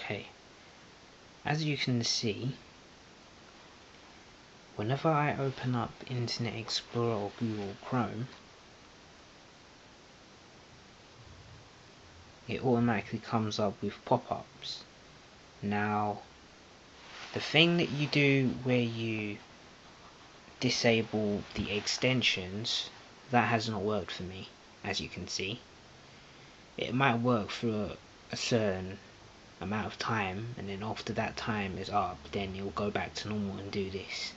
Okay, as you can see, whenever I open up Internet Explorer or Google Chrome, it automatically comes up with pop-ups. Now, the thing that you do where you disable the extensions, that has not worked for me, as you can see. It might work for a certain amount of time, and then after that time is up, then it will go back to normal and do this.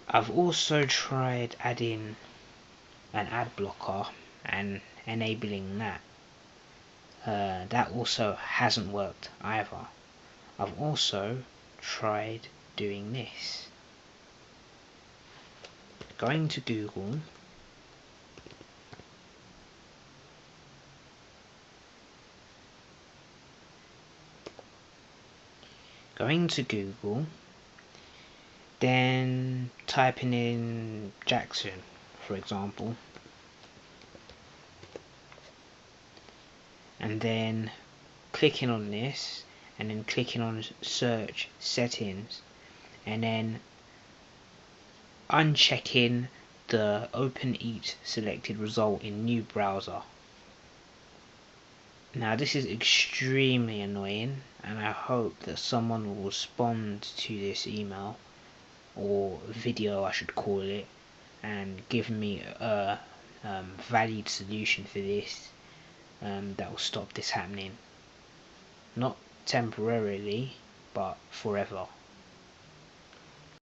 I've also tried adding an ad blocker and enabling that. That also hasn't worked either. I've also tried doing this. Going to Google, then typing in Jackson, for example, and then clicking on this, and then clicking on search settings, and then unchecking the OpenEat selected result in new browser. Now this is extremely annoying, and I hope that someone will respond to this email or video, I should call it, and give me a valid solution for this that will stop this happening. Not temporarily, but forever.